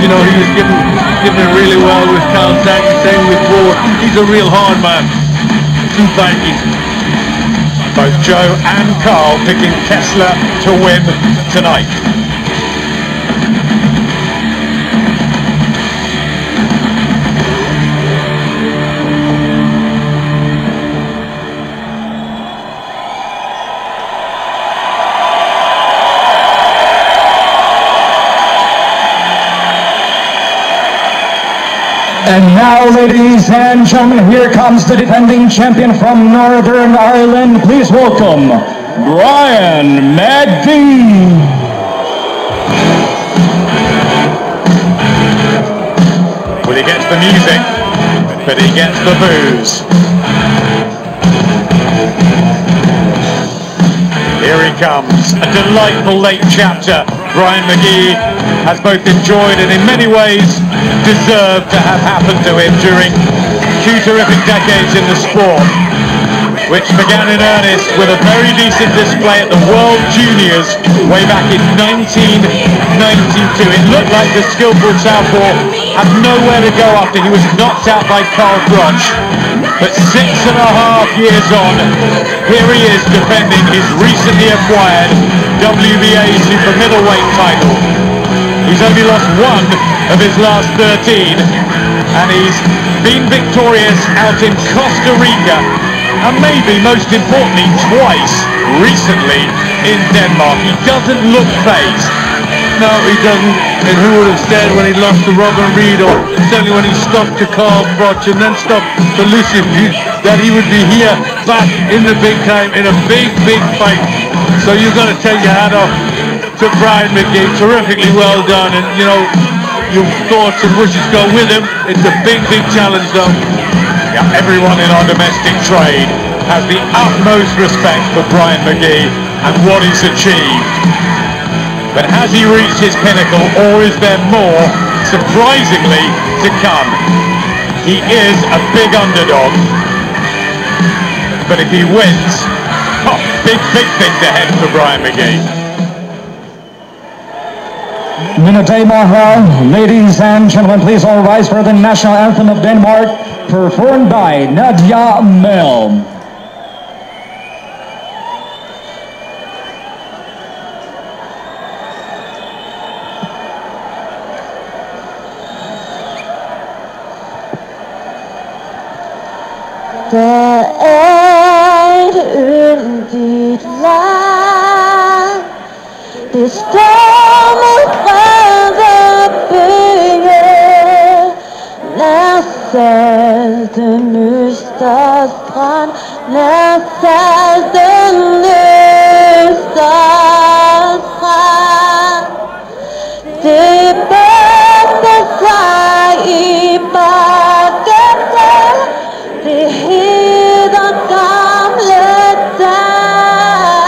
You know, he was given it really well with Carl Sagan, same with Ward. He's a real hard man. Two Vikings. Both Joe and Carl picking Kessler to win tonight. And now, ladies and gentlemen, here comes the defending champion from Northern Ireland. Please welcome Brian Magee. Well, he gets the music, but he gets the booze. Here he comes, a delightful late chapter. Brian Magee has both enjoyed and in many ways deserved to have happened to him during two terrific decades in the sport, which began in earnest with a very decent display at the World Juniors way back in 1992. It looked like the skillful southpaw had nowhere to go after he was knocked out by Carl Froch. But 6.5 years on, here he is defending his recently acquired WBA super middleweight title. He's only lost one of his last 13, and he's been victorious out in Costa Rica, and maybe most importantly twice recently in Denmark. He doesn't look phased. No, he doesn't. And who would have said when he lost to Robin Reed, or certainly when he stopped to Carl Froch and then stopped to Lucius, that he would be here back in the big time in a big fight. So you've got to take your hat off to Brian Magee. Terrifically well done, and you know, your thoughts and wishes go with him. It's a big challenge though. Yeah, everyone in our domestic trade has the utmost respect for Brian Magee and what he's achieved. But has he reached his pinnacle, or is there more, surprisingly, to come? He is a big underdog, but if he wins, big things ahead for Brian Magee. Ladies and gentlemen, please all rise for the national anthem of Denmark, performed by Nadia Melm. Der dit land, det stormer fra byen, nær salten Østerstrand, nær salten Østerstrand. Det bøtte sig i bakkerne, det hedder gamle Danmark,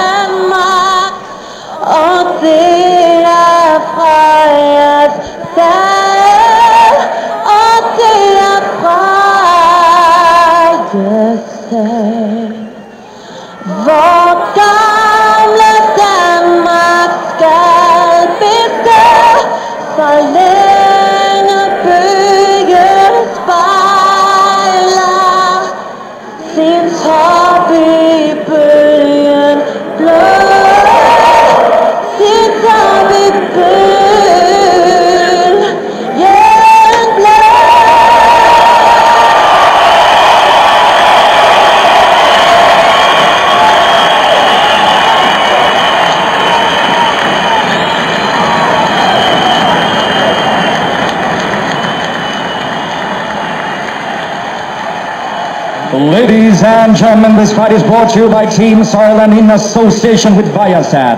og det er Frejas dal, og det er Frejas dal. Hvor gamle Danmark skal bestå, så længe byen spejler sin top i bølgen blå, sin top i bølgen blå. Ladies and gentlemen, this fight is brought to you by Team Ireland in association with Viasat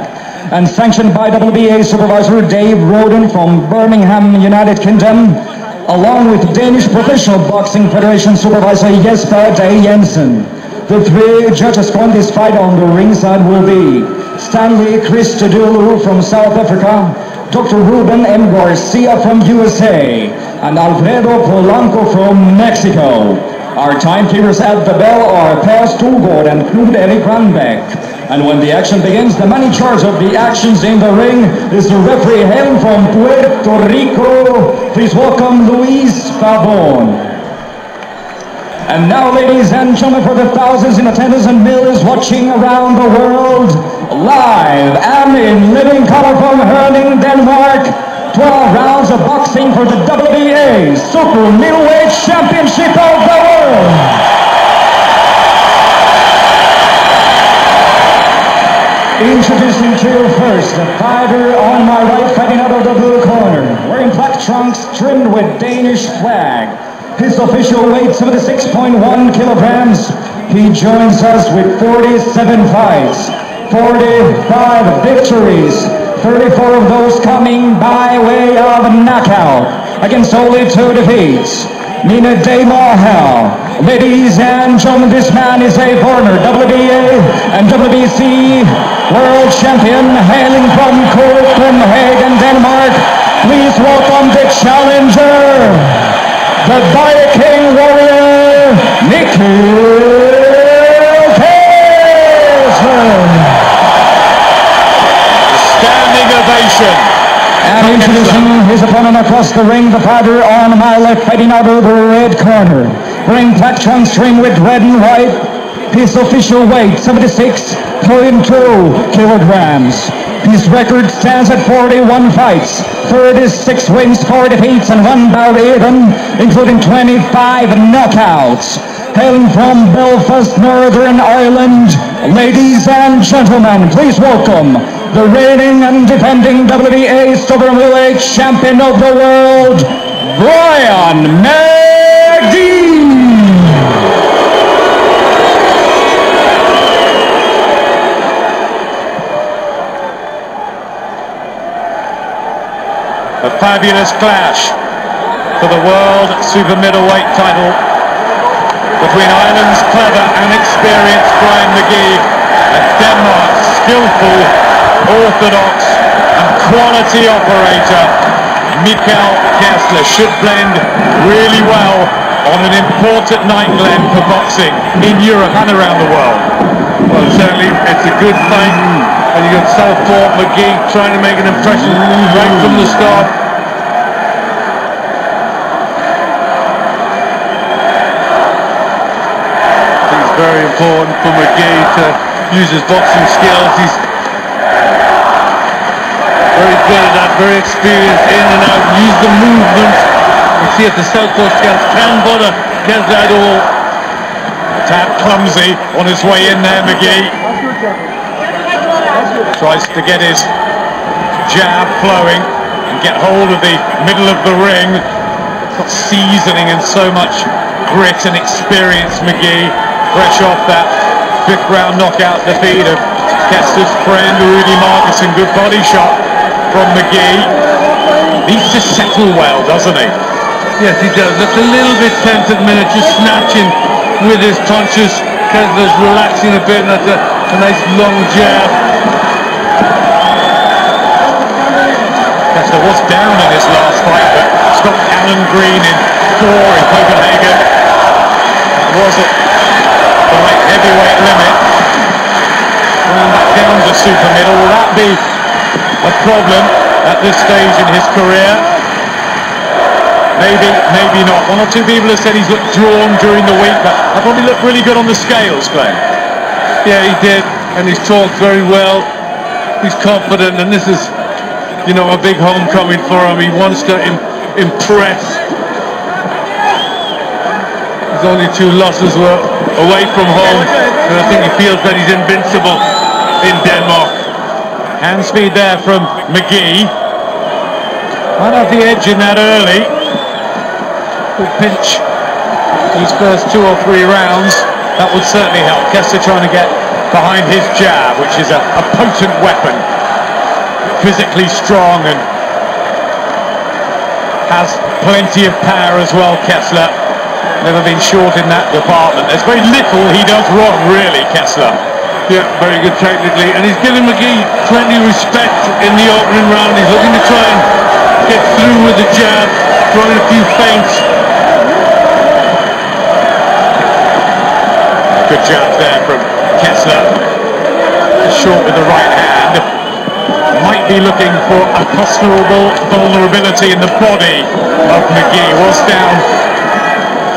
and sanctioned by WBA supervisor Dave Roden from Birmingham, United Kingdom, along with Danish Professional Boxing Federation supervisor Jesper Day Jensen. The three judges calling this fight on the ringside will be Stanley Christodoulou from South Africa, Dr. Ruben M. Garcia from USA, and Alfredo Polanco from Mexico. Our timekeepers at the bell are Per Storgård and Knut Erik Randbeck. And when the action begins, the man in charge of the actions in the ring is the referee hailing from Puerto Rico. Please welcome Luis Pavon. And now, ladies and gentlemen, for the thousands in attendance and millions watching around the world, live and in living color from Herning, Denmark, 12 rounds of boxing for the WBA Super Middleweight Championship of the World. Introducing to you first, the fighter on my right, fighting out of the blue corner, wearing black trunks trimmed with Danish flag. His official weight, 76.1 kilograms. He joins us with 47 fights, 45 victories, 34 of those coming by way of knockout, against only 2 defeats. Mina Damahel. Ladies and gentlemen, this man is a former WBA and WBC world champion, hailing from Copenhagen, Denmark. Please welcome the challenger, the Viking warrior, mikkel. Standing ovation. And introducing his opponent across the ring, the fighter on my left, fighting out of the red corner, wearing black trunks trimmed with red and white. His official weight, 76.2 kilograms. His record stands at 41 fights, 36 wins, 4 defeats, and 1 bout even, including 25 knockouts. Hailing from Belfast, Northern Ireland, ladies and gentlemen, please welcome the reigning and defending WBA Super Middleweight Champion of the World, Brian Magee. A fabulous clash for the world super middleweight title between Ireland's clever and experienced Brian Magee and Denmark's skillful, orthodox and quality operator Mikkel Kessler. Should blend really well on an important night, Glenn, for boxing in Europe and around the world. Well, certainly it's a good fight, and you got Southport Magee trying to make an impression right from the start. It's very important for Magee to use his boxing skills. He's very good at that, very experienced in and out, use the movement. You see if the Southpaw scouts can bother Kessler at all. Tad clumsy on his way in there, Magee. Tries to get his jab flowing and get hold of the middle of the ring. Got seasoning and so much grit and experience, Magee. Fresh off that 5th round knockout defeat of Kessler's friend Rudy Markuson. Good body shot from Magee. Needs to settle well, doesn't he? Yes, he does. Looks a little bit tense at minute, just snatching with his punches. Kessler's relaxing a bit, and that's a nice long jab. Kessler was down in his last fight, but stopped Alan Green in 4 in Copenhagen. That was at the light heavyweight limit. Going back down to super middle. Will that be a problem at this stage in his career? Maybe, maybe not. 1 or 2 people have said he's looked drawn during the week, but that probably looked really good on the scales, Glenn. Yeah, he did, and he's talked very well. He's confident, and this is, you know, a big homecoming for him. He wants to impress. His only 2 losses were away from home, and I think he feels that he's invincible in Denmark. Hand speed there from Magee. Might have the edge in that early. Good pinch these first 2 or 3 rounds. That would certainly help. Kessler trying to get behind his jab, which is a potent weapon. Physically strong and has plenty of power as well, Kessler. Never been short in that department. There's very little he does wrong, really, Kessler. Yeah, very good technically, and he's giving Magee plenty of respect in the opening round. He's looking to try and get through with the jab, throwing a few feints. Good jab there from Kessler. Short with the right hand. Might be looking for a considerable vulnerability in the body of Magee. Was down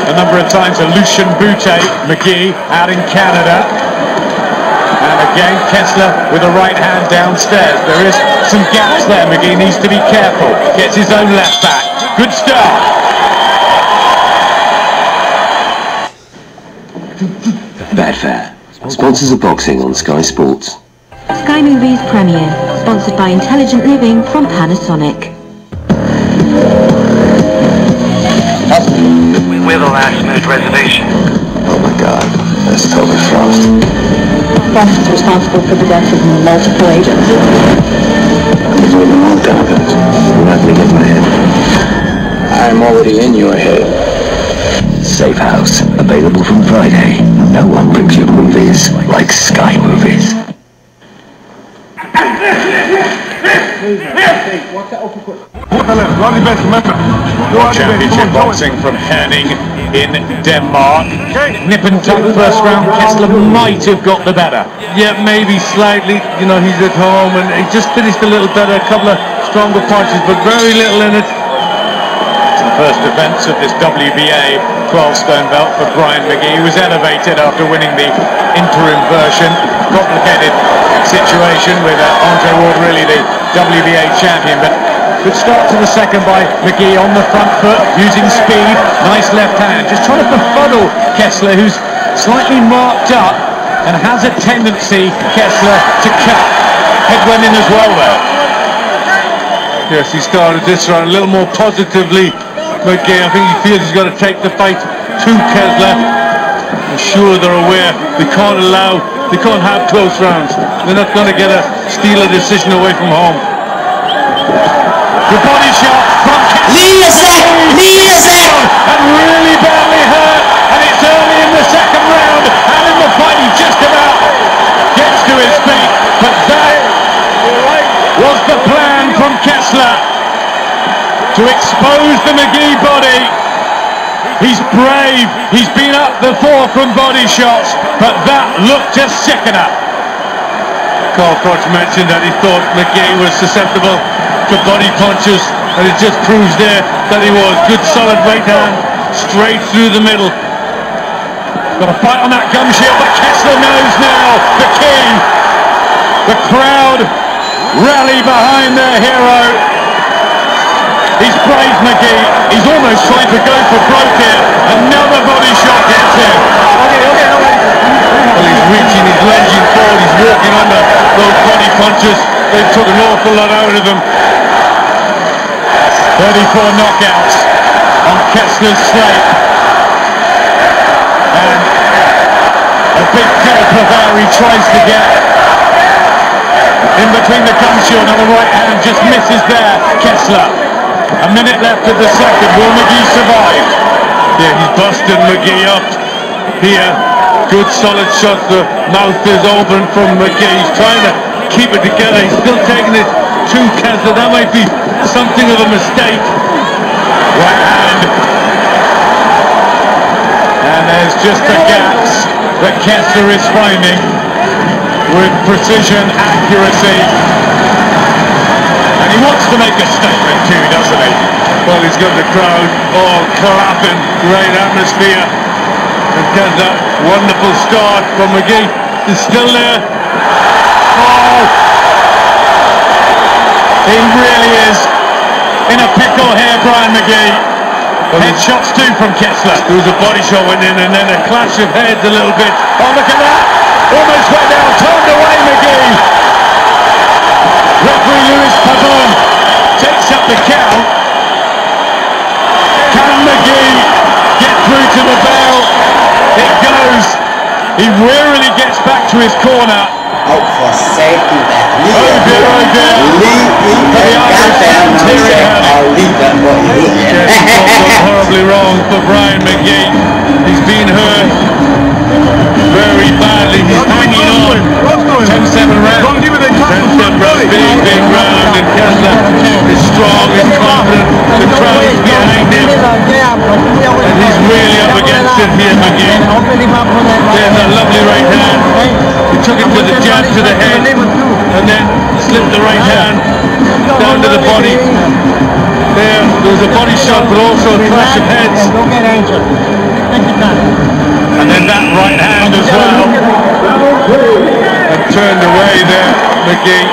a number of times a Lucian Butte, Magee out in Canada. And again Kessler with a right hand downstairs. There is some gaps there. Magee needs to be careful. Gets his own left back. Good start. Betfair sponsors of boxing on Sky Sports. Sky Movies Premiere, sponsored by Intelligent Living from Panasonic. We're the last minute reservation. Oh my God, that's Toby Frost. Frost is responsible for the deaths of multiple agents. I'm doing the wrong Democrats. I'm not gonna get my head. I'm already in your head. Safe House, available from Friday. No one brings you movies like Sky Movies. Championship boxing from Herning in Denmark. Nip and tuck first round. Kessler might have got the better. Yeah, maybe slightly. You know, he's at home and he just finished a little better. A couple of stronger punches, but very little in it. First defence of this WBA 12-stone belt for Brian Magee. He was elevated after winning the interim version. Complicated situation with Andre Ward, really the WBA champion, but good start to the second by Magee on the front foot, using speed, nice left hand, just trying to befuddle Kessler, who's slightly marked up and has a tendency, Kessler, to cut. Head went in as well there. Yes, he started this round a little more positively. Magee, I think he feels he's got to take the fight to Kessler. I'm sure they're aware they can't have close rounds. They're not going to steal a decision away from home. The body shot from Kessler. And really badly hurt. And it's early in the second round. And in the fight he just about gets to his feet. But that was the plan from Kessler. To expose the Magee body. He's brave. He's been up before from body shots, but that looked just sick enough. Carl Frost mentioned that he thought Magee was susceptible to body punches, and it just proves there that he was. Good solid right hand, straight through the middle. Got a fight on that gum shield, but Kessler knows now the key. The crowd rally behind their hero. He's brave, Magee. He's almost trying to go for broke here. Another body shot gets him. Well, he's reaching, he's lunging forward, he's walking under those body punches. They took an awful lot out of him. 34 knockouts on Kessler's slate. And a big delta there he tries to get. In between the gum shield and the right hand, just misses there, Kessler. A minute left of the second. Will Magee survive? Yeah, he's busted Magee up here. Good solid shot. The mouth is open from Magee. He's trying to keep it together. He's still taking it to Kessler. That might be something of a mistake. Right hand. And there's just the gaps that Kessler is finding with precision, accuracy. And he wants to make a statement too, doesn't he? Well, he's got the crowd all clapping. Great atmosphere. And Kessler, wonderful start from Magee. He's still there. Oh! He really is in a pickle here, Brian Magee. Headshots too from Kessler. There was a body shot went in and then a clash of heads a little bit. Oh, look at that! Almost went down, turned away Magee. Referee Louis Pavon takes up the count. Can Magee get through to the bell? It goes. He wearily gets back to his corner. Oh, for safety, that Oh dear, oh dear. I'll leave that boy. Yes, it's all gone horribly wrong for Brian Magee. He's been hurt very badly. He's hanging on. 10-7 round. 10-7 round. Big round. And Kessler is strong, is confident. The crowd is behind him. And he's really up against it here, Magee. There's a lovely to the head, and then slipped the right hand down to the body. There was a body shot, but also a clash of heads. And then that right hand as well. And turned away there, Magee.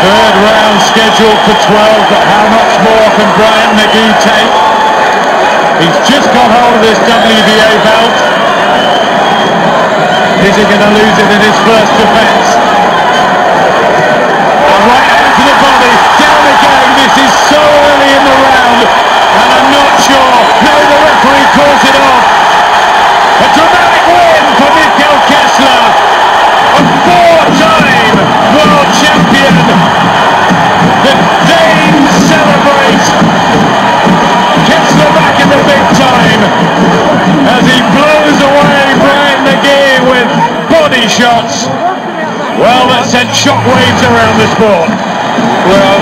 Third round scheduled for 12, but how much more can Brian Magee take? He's just got hold of this WBA belt. Is he going to lose it in his first defense? A right hand to the body, down again. This is so early in the round, and I'm not sure. No, the referee calls it off. A dramatic win for Mikkel Kessler, a four-time world champion. The Danes celebrate. Kessler back in the big time as he blows away Brian Magee with body shots. Well, that sent shockwaves around the sport. Well,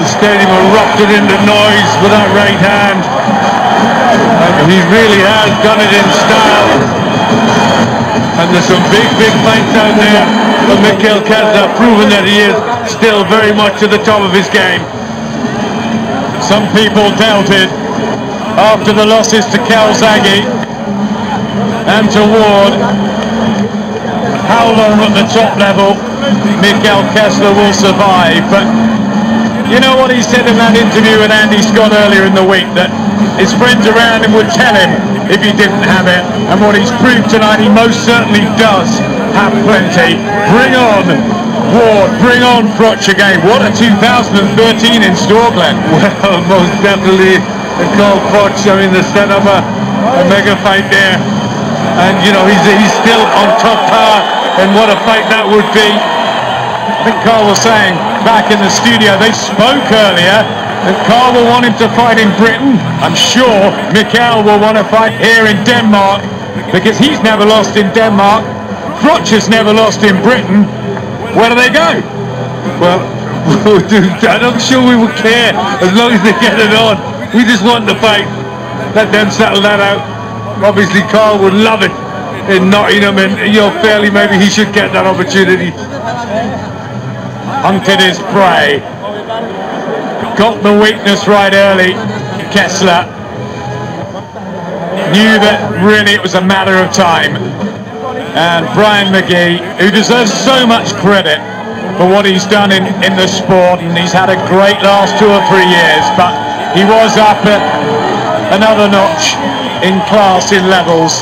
the stadium erupted into noise with that right hand. He really has done it in style. And there's some big fights out there for Mikkel Kessler, proving that he is still very much to the top of his game. Some people doubted after the losses to Calzaghe and to Ward how long at the top level Mikkel Kessler will survive. But you know what he said in that interview with Andy Scott earlier in the week, that his friends around him would tell him if he didn't have it, and what he's proved tonight, he most certainly does have plenty. Bring on Ward, bring on Froch again. What a 2013 in store, Glenn. Well, most definitely a call Froch. I mean, they set up a mega fight there, and you know he's still on top power, and what a fight that would be. I think Carl was saying back in the studio, they spoke earlier that Carl will want him to fight in Britain. I'm sure Mikkel will want to fight here in Denmark, because he's never lost in Denmark. Froch has never lost in Britain. Where do they go? Well, I'm not sure we would care as long as they get it on. We just want the fight. Let them settle that out. Obviously, Carl would love it in Nottingham, and fairly maybe he should get that opportunity. Hunted his prey. Got the weakness right early. Kessler knew that really it was a matter of time. And Brian Magee, who deserves so much credit for what he's done in the sport, and he's had a great last 2 or 3 years, but he was up at another notch in class, in levels.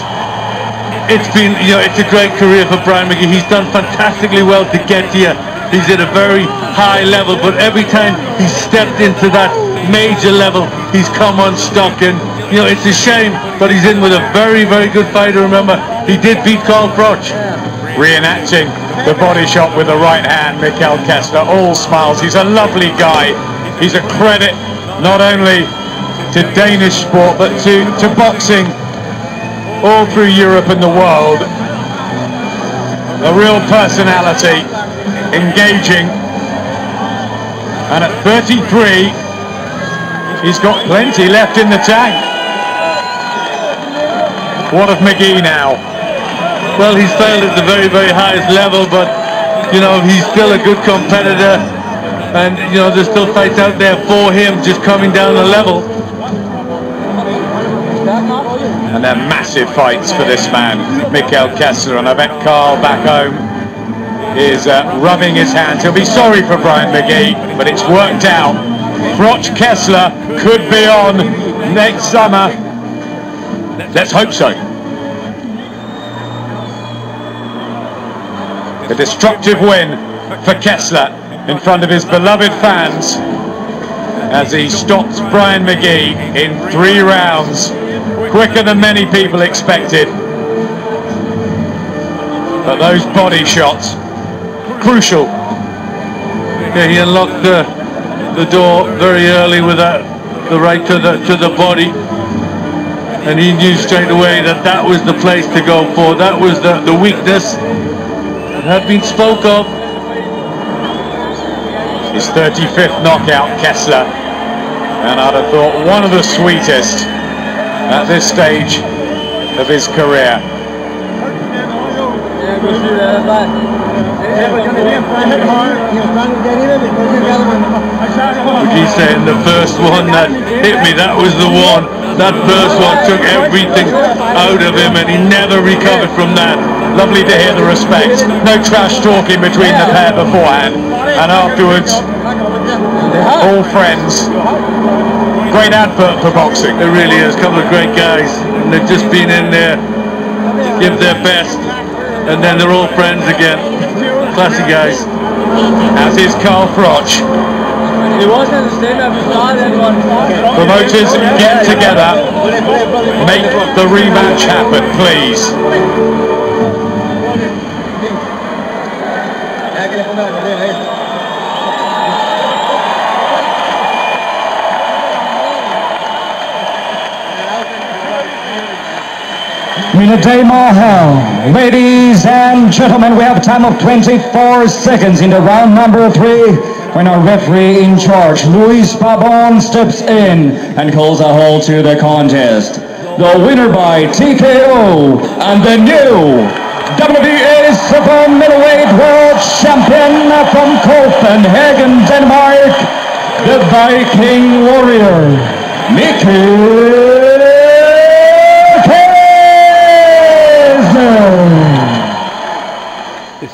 It's been, it's a great career for Brian Magee. He's done fantastically well to get here. He's at a very high level, but every time he's stepped into that major level, he's come unstuck. And it's a shame, but he's in with a very good fighter. Remember, he did beat Carl Froch. Reenacting the body shot with the right hand, Mikkel Kessler, all smiles. He's a lovely guy. He's a credit not only to Danish sport, but to boxing all through Europe and the world. A real personality, engaging, and at 33 he's got plenty left in the tank. What of Magee now? Well, he's failed at the very highest level, but he's still a good competitor, and there's still fights out there for him, just coming down the level. And they're massive fights for this man, Mikkel Kessler, and I bet Carl back home is rubbing his hands. He'll be sorry for Brian Magee, but it's worked out. Froch Kessler could be on next summer. Let's hope so. A destructive win for Kessler in front of his beloved fans as he stops Brian Magee in 3 rounds, quicker than many people expected. But those body shots, crucial. Yeah, he unlocked the door very early with the right to the body, and he knew straight away that was the place to go for. That was the weakness that had been spoke of. His 35th knockout, Kessler, and I'd have thought one of the sweetest at this stage of his career. He's saying the first one that hit me, that was the one. That first one took everything out of him and he never recovered from that. Lovely to hear the respect. No trash talking between the pair beforehand. And afterwards, all friends. Great advert for boxing. It really is. A couple of great guys. And they've just been in there, give their best. And then they're all friends again. Classy guys. As is Carl Froch. Promoters, get together. Make the rematch happen, please. Minute Mahal. Ladies and gentlemen, we have a time of 24 seconds into round number 3 when our referee in charge, Luis Pabon, steps in and calls a halt to the contest. The winner by TKO and the new WBA Super Middleweight World Champion from Copenhagen, Denmark, the Viking Warrior, Mikkel.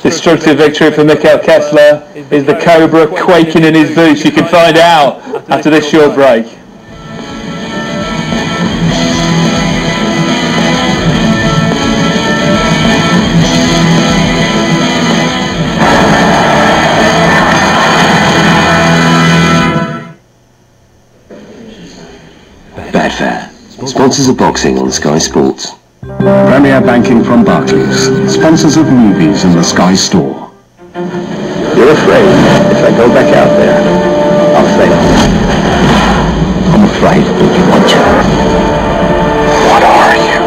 Destructive victory for Mikkel Kessler. Is the Cobra quaking in his boots? You can find out after this short break. Betfair, sponsors of boxing on Sky Sports. Premier Banking from Barclays, sponsors of movies in the Sky Store. You're afraid if I go back out there, I'll fail. I'm afraid I think you want you. What are you?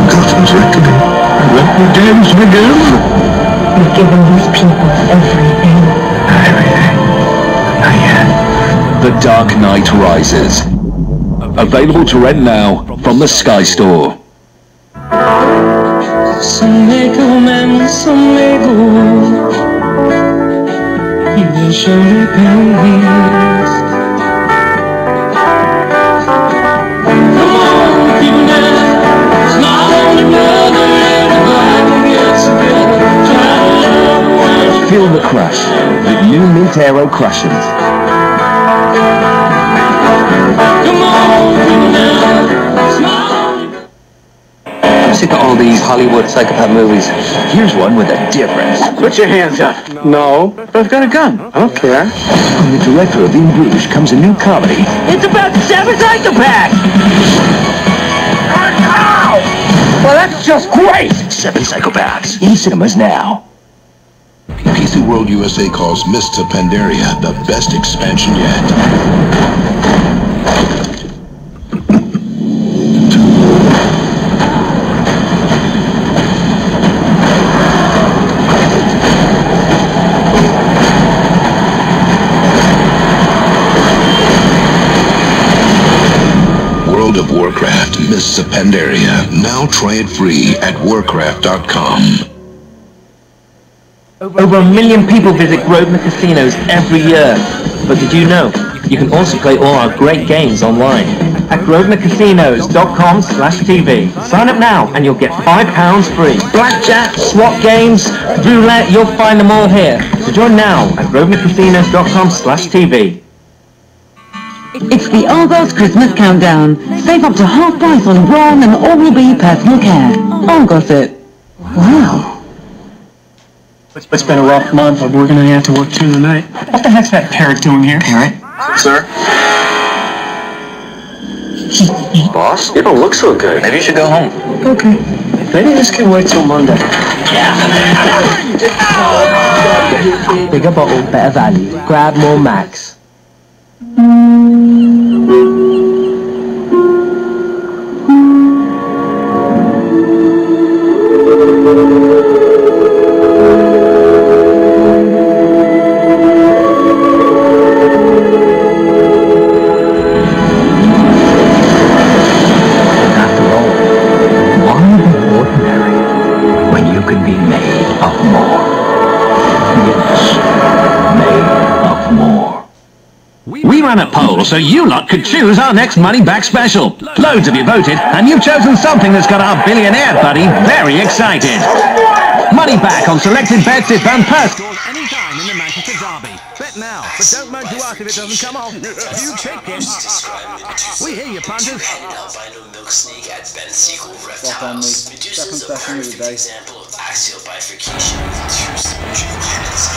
Customs reckoning. Let the games begin. We've given these people everything. Everything. Not yet. The Dark Knight Rises. Available to rent now from the Sky Store. Some may come and some may go. You will surely pass. Come on, people now. Smile on your brother. Everybody gets together. Try to love. Feel the crush with new Mint Aero cushions. Come on, people now. Smile. Sick of all these Hollywood psychopath movies. Here's one with a difference. Put your hands up. No, but I've got a gun. I don't care. From the director of In Bruges comes a new comedy. It's about 7 psychopaths. Well, that's just great! 7 Psychopaths in cinemas now. PC World USA calls Mr. Pandaria the best expansion yet. World of Warcraft, Mists of Pandaria. Now try it free at warcraft.com. Over 1 million people visit Grosvenor casinos every year. But did you know you can also play all our great games online at grosvenorcasinos.com/TV. Sign up now and you'll get £5 free. Blackjack, slot games, roulette, you'll find them all here. So join now at grosvenorcasinos.com/TV. It's the Argos Christmas Countdown. Save up to half price on Braun and Oral-B personal care. Argos it. Wow. It's been a rough month, but we're gonna have to work through the night. What the heck's that parrot doing here? Parrot? Sir? Boss, you don't look so good. Maybe you should go home. Okay. Maybe this can wait till Monday. Bigger bottle, better value. Grab more Max. After all, why be ordinary when you can be made? run a poll so you lot could choose our next money back special. Loads of you voted, and you've chosen something that's got our billionaire buddy very excited. Money back on selected bets if and purse scores any time in the Manchester Derby. Bet now, but don't moan to us if it doesn't come off. You take it. We hear you, punters. Second session of the day. Example of axial bifurcation with two symmetrical heads.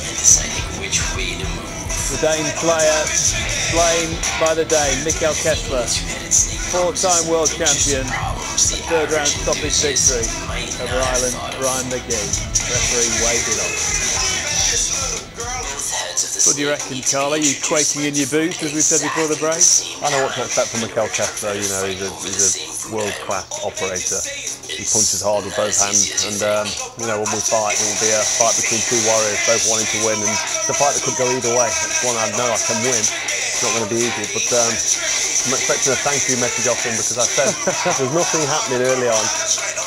And deciding which way to move. The Dane player, slain by the Dane, Mikkel Kessler, four-time world champion, a third round stoppage victory over Ireland, Brian Magee. Referee waved it off. What do you reckon, Carl? Are you quaking in your boots, as we said before the break? I know what to expect from Mikkel Kessler. You know, he's a world-class operator. He punches hard with both hands, and you know, when we fight, it will be a fight between two warriors, both wanting to win, and it's a fight that could go either way. It's one I know I can win. It's not going to be easy, but I'm expecting a thank you message off him, because I said there's nothing happening early on.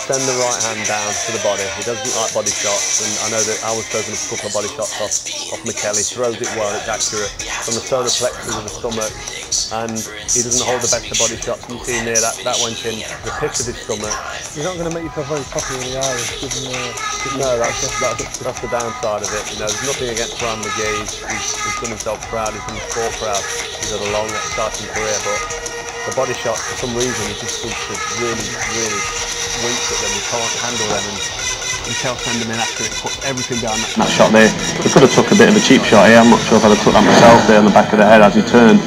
Send the right hand down to the body. He doesn't like body shots, and I know that I was taking a couple of body shots off Mikkel. He throws it well, it's accurate from the solar plexus of the stomach, and he doesn't hold the best of body shots. You see near that went in the pit of his stomach. You're not going to make yourself very popular in the Irish, given no, that's the downside of it. You know, there's nothing against Brian Magee. He's done himself proud. He's done the sport proud. He's had a long, exciting career, but the body shots, for some reason, he just seems to really weak at them. He can't handle them, and Mikkel send him in after it, put everything down that shot there. He could have took a bit of a cheap shot here. I'm not sure if I'd have took that myself there on the back of the head as he turned,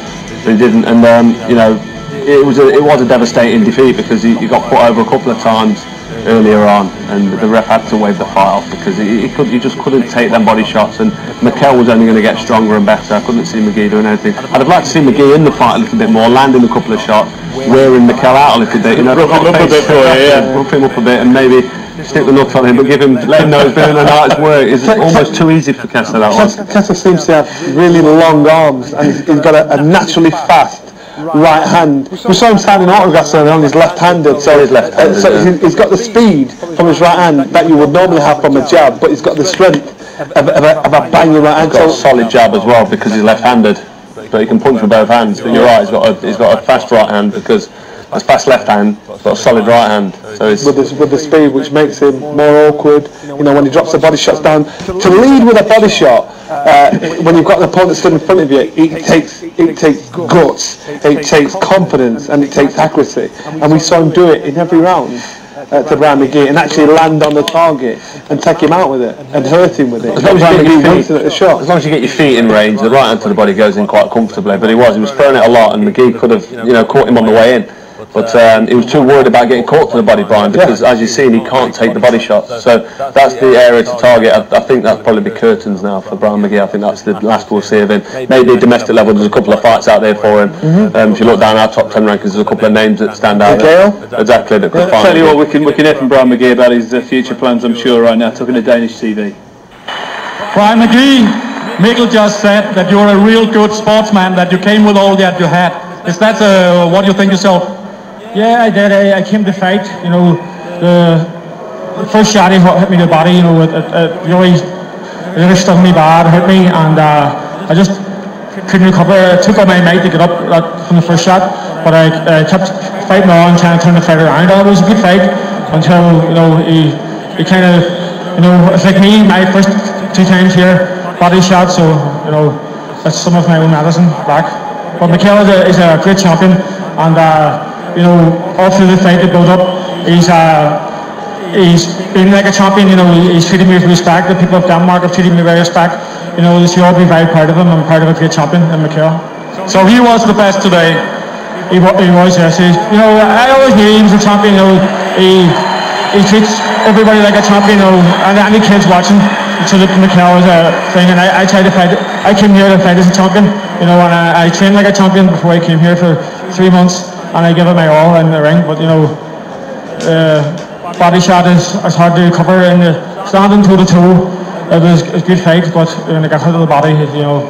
but he didn't. And you know, it was a devastating defeat, because he got put over a couple of times earlier on, and the ref had to wave the fight off, because he just couldn't take them body shots, and Mikkel was only going to get stronger and better. I couldn't see Magee doing anything. I'd have liked to see Magee in the fight a little bit more, landing a couple of shots, wearing Mikkel out a little bit, you know, rough him up a bit for you, yeah, rough him up a bit, and maybe stick the nuts on him, but let him know he's doing a night's work. It's almost too easy for Kessler, that one. Kessler seems to have really long arms, and he's got a naturally fast right hand. We saw him signing autographs earlier on. He's left-handed, so he's got the speed from his right hand that you would normally have from a jab, but he's got the strength of a banging right hand. He's got a solid jab as well, because he's left-handed, but he can punch with both hands. But you're right, he's got a fast right hand, because a fast left hand, got a solid right hand. So it's with the speed, which makes him more awkward. You know, when he drops the body shots down, to lead with a body shot when you've got an opponent stood in front of you, it takes guts, it takes confidence, and it takes accuracy. And we saw him do it in every round to Brian Magee, and actually land on the target and take him out with it and hurt him with it. As long as you get your feet in range, the right hand to the body goes in quite comfortably. But he was throwing it a lot, and Magee could have, you know, caught him on the way in. But he was too worried about getting caught to the body, Brian, because as you've seen, he can't take the body shots. So that's the area to target. I think that'll probably be curtains now for Brian Magee. I think that's the last we'll see of him. Maybe domestic level, there's a couple of fights out there for him. If you look down our top 10 rankings, there's a couple of names that stand out there. Exactly. That could tell you what, we can hear from Brian Magee about his future plans, I'm sure, right now, talking to Danish TV. Brian Magee, Mikkel just said that you're a real good sportsman, that you came with all that you had. Is that what you think yourself? Yeah, I did. I came to fight. You know, the first shot he hit me in the body. You know, it really stuck me bad, hurt me, and I just couldn't recover. It took all my might to get up from the first shot, but I kept fighting on, trying to turn the fight around. It was a good fight until, you know, he kind of, you know, it's like me, my first 2 times here, body shot. So, you know, that's some of my own medicine back. But Mikkel is a great champion, and you know, all through the fight, the build-up, he's been like a champion. You know, he's treated me with respect. The people of Denmark have treated me with respect. You know, they should all be very proud of him. I'm proud of a great champion in Mikkel. So he was the best today. He was, yes. You know, I always knew he was a champion. You know, he treats everybody like a champion. You know, and any kids watching, so that Mikkel is a thing. And I tried to fight. I came here to fight as a champion. You know, and I trained like a champion before I came here for 3 months. And I give it my all in the ring, but you know, body shot is hard to recover, and standing toe to toe, it was a good fight, but when I got hit of the body, you know,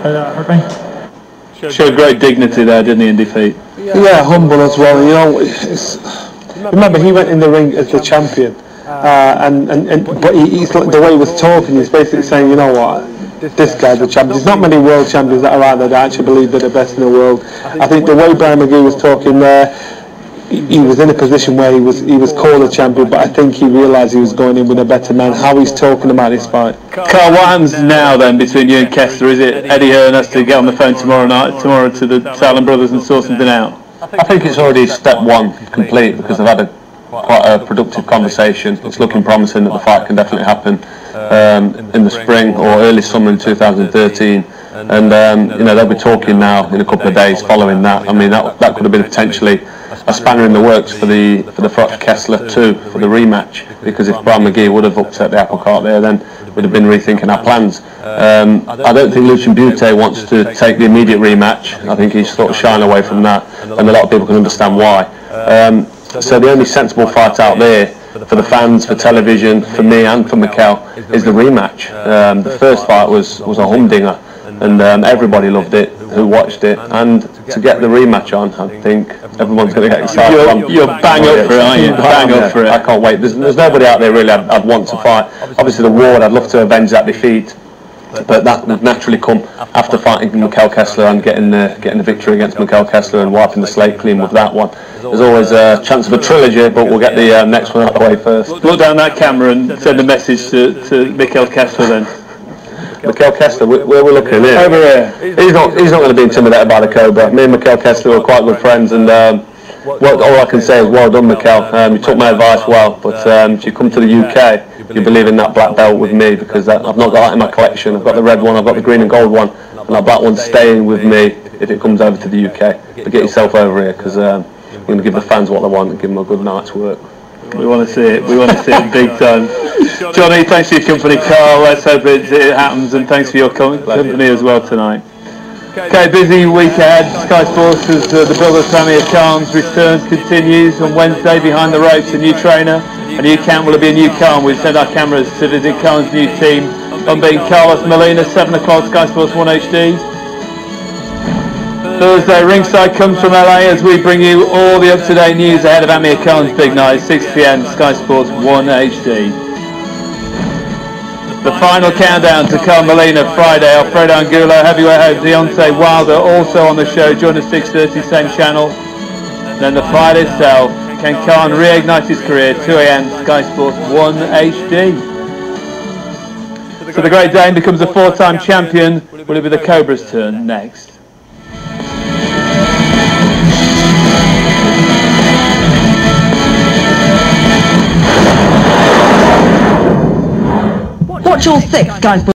it hurt me. Showed great dignity there, didn't he, in defeat? Yeah, humble as well. You know, remember he went in the ring as the champion, but he's the way he was talking, he's basically saying, you know what, this guy the champion. There's not many world champions that are out there that actually believe they're the best in the world. I think the way Brian McGee was talking there, he was in a position where he was called a champion, but I think he realised he was going in with a better man. How he's talking about this fight. Carl, what happens now then between you and Kessler? Is it Eddie Hearn has to get on the phone tomorrow to the Salem brothers and sort something out? I think it's already step one complete, because I've had quite a productive conversation. It's looking promising that the fight can definitely happen in the spring or early summer in 2013. And you know, they'll be talking now in a couple of days following that. I mean, that could have been potentially a spanner in the works for the Froch Kessler too, for the rematch, because if Brian McGee would have upset the apple cart there, then we'd have been rethinking our plans. I don't think Lucian Butte wants to take the immediate rematch. I think he's sort of shying away from that, and a lot of people can understand why. So the only sensible fight out there for the fans, for television, for me and for Mikkel, is the rematch. The first fight was a humdinger, and everybody loved it who watched it, and to get the rematch on, I think everyone's going to get excited. You're bang up for it, aren't you? Bang up for it. I can't wait. There's nobody out there really I'd want to fight. Obviously the Ward, I'd love to avenge that defeat, but that would naturally come after fighting Mikkel Kessler and getting the victory against Mikkel Kessler and wiping the slate clean with that one. There's always a chance of a trilogy, but we'll get the next one out of the way first. Look down that camera and send a message to Mikkel Kessler then. Mikkel Kessler, where we're looking here. Over here. He's not going to be intimidated by the Cobra. Me and Mikkel Kessler are quite good friends, and all I can say is well done, Mikkel. You took my advice well, but if you come to the UK, you believe in that black belt with me, because I've not got that in my collection. I've got the red one, I've got the green and gold one, and that black one's staying with me if it comes over to the UK. But get yourself over here, because I'm going to give the fans what they want and give them a good night's work. We want to see it. We want to see it big time. Johnny, thanks for your company. Carl, let's hope it happens, and thanks for your company as well tonight. Okay, busy week ahead. Sky Sports as the brothers family of Khan's return continues on Wednesday. Behind the ropes, a new trainer, a new camp. Will it be a new Khan? We've sent our cameras to visit Khan's new team. Unbeaten Carlos Molina, 7 o'clock, Sky Sports 1 HD. Thursday, ringside comes from LA as we bring you all the up-to-date news ahead of Amir Khan's big night, 6 PM, Sky Sports 1 HD. The final countdown to Khan Molina Friday, Alfredo Angulo, heavyweight hope Deontay Wilder also on the show, join us 6:30, same channel. Then the fight itself, can Khan reignite his career, 2 AM, Sky Sports 1 HD. So the Great Dane becomes a 4-time champion. Will it be the Cobra's turn next? Watch all 6 Sky Sports.